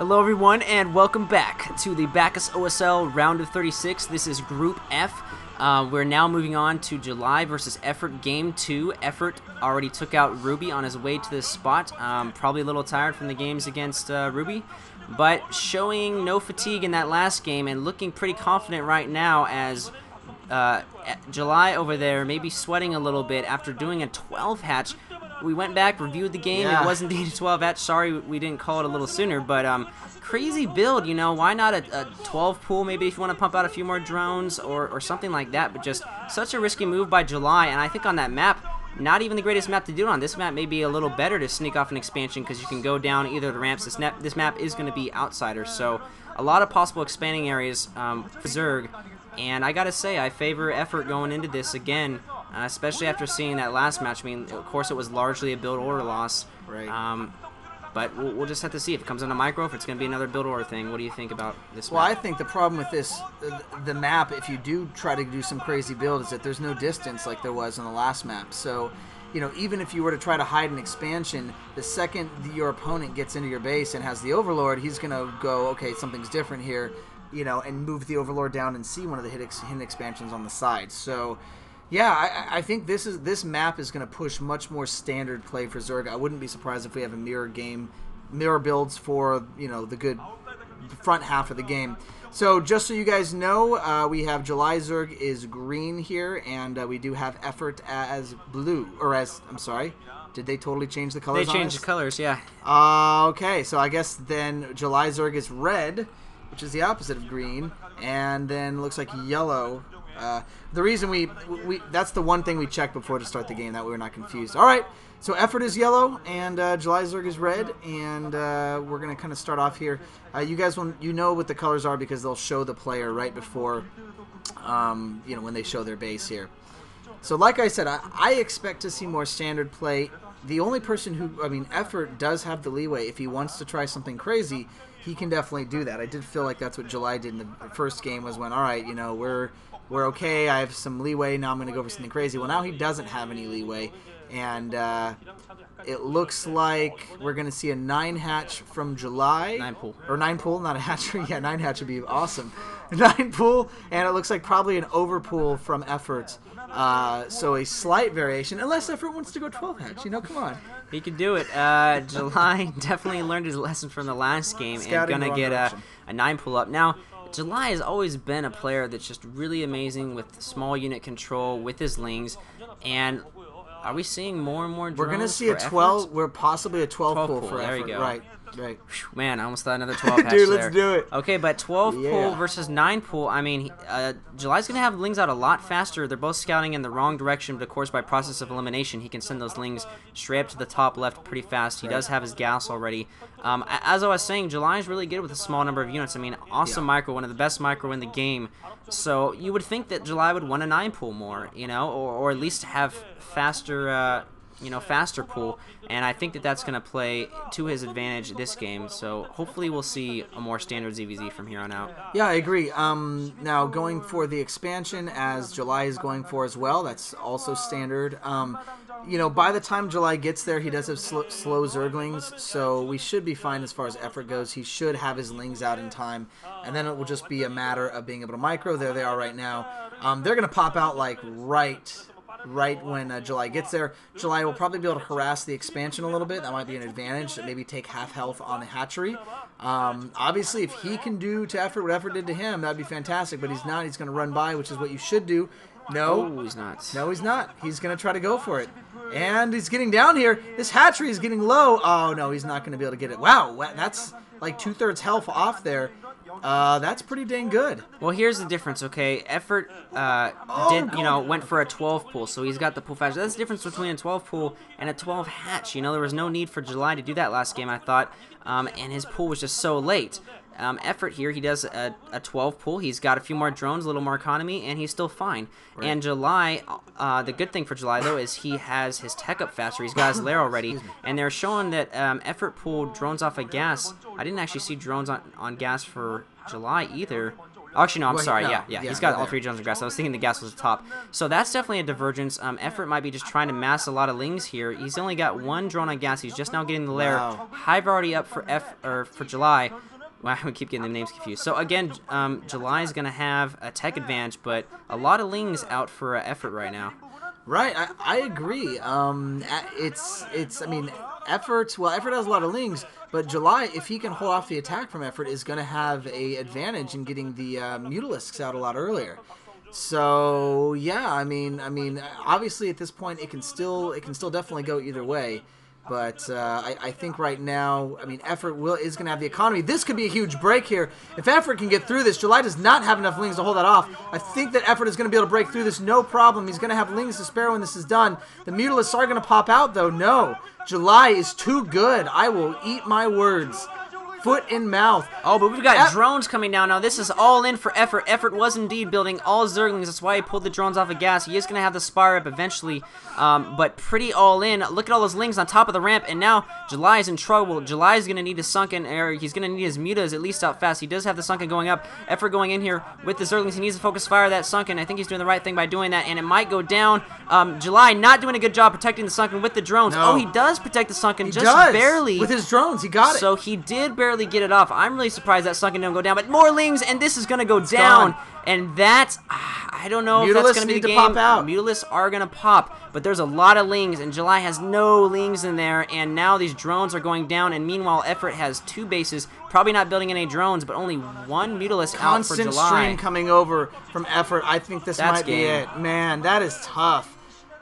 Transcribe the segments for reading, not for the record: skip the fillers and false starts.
Hello everyone and welcome back to the Bacchus OSL round of 36. This is Group F. We're now moving on to July versus Effort Game 2. Effort already took out Ruby on his way to this spot. Probably a little tired from the games against Ruby, but showing no fatigue in that last game and looking pretty confident right now as July over there maybe sweating a little bit after doing a 12 hatch. We went back, reviewed the game. Yeah. It was indeed a 12 hatch. Sorry we didn't call it a little sooner, but crazy build, you know. Why not a 12 pool maybe if you want to pump out a few more drones or something like that, but just such a risky move by July. And I think on that map, not even the greatest map to do it on. This map may be a little better to sneak off an expansion because you can go down either of the ramps. This map is going to be Outsiders, so a lot of possible expanding areas for Zerg. And I gotta say, I favor Effort going into this again, especially after seeing that last match. I mean, of course, it was largely a build order loss. Right. But we'll just have to see if it comes on a micro, if it's going to be another build order thing. What do you think about this map? Well, I think the problem with this, the map, if you do try to do some crazy build, is that there's no distance like there was on the last map. So, you know, even if you were to try to hide an expansion, the second your opponent gets into your base and has the Overlord, he's going to go, okay, something's different here, you know, and move the Overlord down and see one of the hidden expansions on the side. So, yeah, I think this map is going to push much more standard play for Zerg. I wouldn't be surprised if we have a mirror builds for, you know, the good front half of the game. So just so you guys know, we have July Zerg is green here, and we do have Effort as blue, or as, I'm sorry, did they totally change the colors? They changed the colors, yeah. Okay, so I guess then July Zerg is red, which is the opposite of green, and then looks like yellow. The reason that's the one thing we checked before to start the game, that we were not confused. All right, so Effort is yellow and July Zerg is red, and we're going to kind of start off here. You guys you know what the colors are because they'll show the player right before, you know, when they show their base here. So like I said, I expect to see more standard play. The only person who, I mean, Effort does have the leeway. If he wants to try something crazy, he can definitely do that. I did feel like that's what July did in the first game, was when, all right, you know, we're okay, I have some leeway, now I'm going to go for something crazy. Well, now he doesn't have any leeway, and it looks like we're going to see a 9 hatch from July. 9 pool. Or 9 pool, not a hatchery. Yeah, 9 hatch would be awesome. 9 pool, and it looks like probably an overpool from Effort. So a slight variation, unless Effort wants to go 12 hatch, you know, come on. He could do it. July definitely learned his lesson from the last game and gonna get a 9 pull up. Now, July has always been a player that's just really amazing with small unit control with his lings, and are we seeing more and more drones? We're gonna see a 12. We're possibly a 12 pull for there Effort. You go. Right. Right. Man, I almost thought another 12 hatch Dude, there. let's do it. Okay, but 12 pull versus 9 pull, I mean, July's going to have lings out a lot faster. They're both scouting in the wrong direction, but of course by process of elimination, he can send those lings straight up to the top left pretty fast. He does have his gas already. As I was saying, July's really good with a small number of units. I mean, awesome micro, one of the best micro in the game. So you would think that July would want a 9 pull more, you know, or at least have faster... faster pool, and I think that that's going to play to his advantage this game, so hopefully we'll see a more standard ZVZ from here on out. Yeah, I agree. Now, going for the expansion, as July is going for as well, that's also standard. You know, by the time July gets there, he does have slow Zerglings, so we should be fine as far as Effort goes. He should have his lings out in time, and then it will just be a matter of being able to micro. There they are right now. They're going to pop out, like, right when July gets there. July will probably be able to harass the expansion a little bit. That might be an advantage. Maybe take half health on the hatchery. Obviously, if he can do to Effort what Effort did to him, that would be fantastic. But he's not. He's going to run by, which is what you should do. No, he's not. No, he's not. He's going to try to go for it. And he's getting down here. This hatchery is getting low. Oh, no, he's not going to be able to get it. Wow, that's like 2/3 health off there. That's pretty dang good. Well, here's the difference, okay? Effort went for a 12 pull, so he's got the pull faster. That's the difference between a 12 pull and a 12 hatch. You know, there was no need for July to do that last game, I thought, and his pull was just so late. Effort here, he does a 12 pull. He's got a few more drones, a little more economy, and he's still fine. Right. And July, the good thing for July, though, is he has his tech up faster. He's got his lair already, and they're showing that Effort pulled drones off of gas. I didn't actually see drones on gas for July either. Actually, no, I'm Well, sorry. no. Yeah. He's got all 3 drones in grass. I was thinking the gas was the top. So that's definitely a divergence. Effort might be just trying to mass a lot of lings here. He's only got 1 drone on gas. He's just now getting the lair. Wow. Hive already up for for July. Wow, I keep getting the names confused. So again, July is going to have a tech advantage, but a lot of lings out for Effort right now. Right, I agree. I mean, Effort has a lot of lings, but July, if he can hold off the attack from Effort, is going to have a advantage in getting the Mutalisks out a lot earlier. So yeah, I mean, obviously at this point it can still definitely go either way. But I think right now, I mean, Effort is going to have the economy. This could be a huge break here. If Effort can get through this, July does not have enough lings to hold that off. I think that Effort is going to be able to break through this, no problem. He's going to have lings to spare when this is done. The Mutalisks are going to pop out, though. No, July is too good. I will eat my words. Foot in mouth. Oh, but we've got drones coming down now. This is all in for Effort. Effort was indeed building all Zerglings. That's why he pulled the drones off of gas. He is going to have the Spire up eventually, but pretty all in. Look at all those lings on top of the ramp, and now July is in trouble. July is going to need his Sunken, or he's going to need his Mutas at least out fast. He does have the Sunken going up. Effort going in here with the Zerglings. He needs to focus fire that Sunken. I think he's doing the right thing by doing that, and it might go down. July not doing a good job protecting the Sunken with the drones. No. Oh, he does protect the Sunken He just does. barely. With his drones, he got it. So he did barely get it off. I'm really surprised that Sunken didn't go down, but more lings, and this is going to go down. Gone. And that, I don't know if Mutalisks that's going to be need the to game. pop out. Mutalisks are going to pop, but there's a lot of lings, and July has no lings in there, and now these drones are going down, and meanwhile, Effort has 2 bases, probably not building any drones, but only 1 Mutalisk out for Constant July. stream coming over from Effort. I think this might be it. Man, that is tough.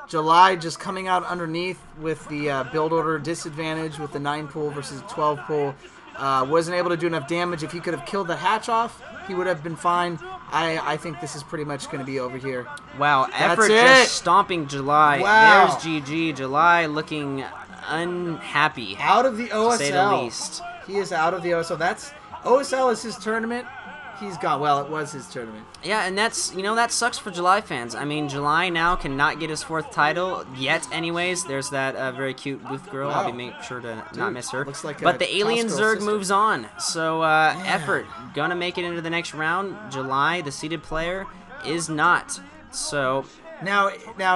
July just coming out underneath with the build order disadvantage with the 9 pool versus 12 pool. Wasn't able to do enough damage. If he could have killed the hatch off, he would have been fine. I think this is pretty much going to be over here. Wow, Effort That's just stomping July. Wow. There's GG. July looking unhappy. Out of the OSL. To say the least. He is out of the OSL. OSL is his tournament. He's gone. Well, it was his tournament. Yeah, and that's, that sucks for July fans. I mean, July now cannot get his 4th title yet anyways. There's that very cute booth girl. Wow. I'll be making sure to not miss her. Looks like but the alien Costco Zerg sister. moves on. So Effort gonna make it into the next round. July, the seeded player, is not. So Now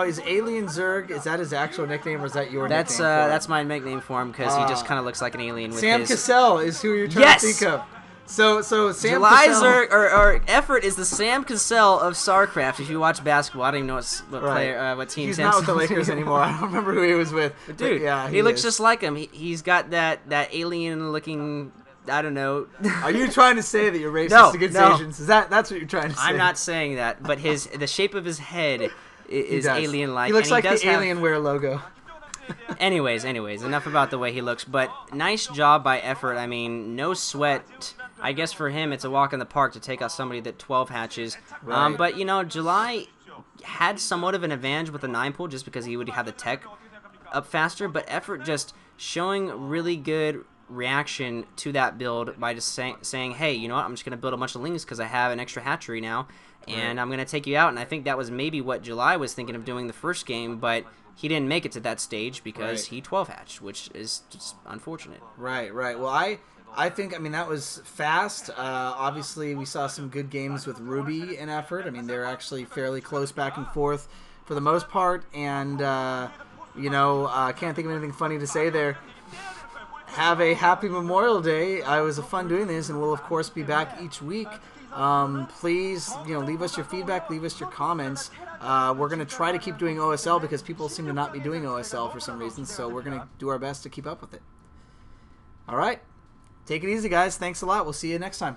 is Alien Zerg, is that his actual nickname or is that your nickname? that's my nickname for him because he just kind of looks like an alien with Sam his... Cassell is who you're trying to think of. So Sam July Cassell, Zerg, or Effort is the Sam Cassell of StarCraft. If you watch basketball, I don't even know what team He's Sam not with the Cassell's Lakers anymore. I don't remember who he was with. Dude, But yeah, he looks is. just like him. He's got that alien-looking, I don't know. Are you trying to say that you're racist No, against no. Asians? That's what you're trying to say? I'm not saying that, but the shape of his head is alien-like. He looks and like does the have- Alienware logo. Anyways, enough about the way he looks. But nice job by Effort. I mean, no sweat. I guess for him, it's a walk in the park to take out somebody that 12 hatches. Right. But, July had somewhat of an advantage with the 9 pool just because he would have the tech up faster. But Effort just showing really good reaction to that build by just saying, hey, you know what, I'm just going to build a bunch of lings because I have an extra hatchery now, and I'm going to take you out. And I think that was maybe what July was thinking of doing the first game, but he didn't make it to that stage because he 12 hatched, which is just unfortunate. Right. Well, I think, that was fast. Obviously, we saw some good games with Ruby and Effort. I mean, they're actually fairly close back and forth for the most part. And, I can't think of anything funny to say there. Have a happy Memorial Day. It was fun doing this, and we'll, of course, be back each week. Please, leave us your feedback, leave us your comments. We're going to try to keep doing OSL because people seem to not be doing OSL for some reason, so we're going to do our best to keep up with it. All right. Take it easy, guys. Thanks a lot. We'll see you next time.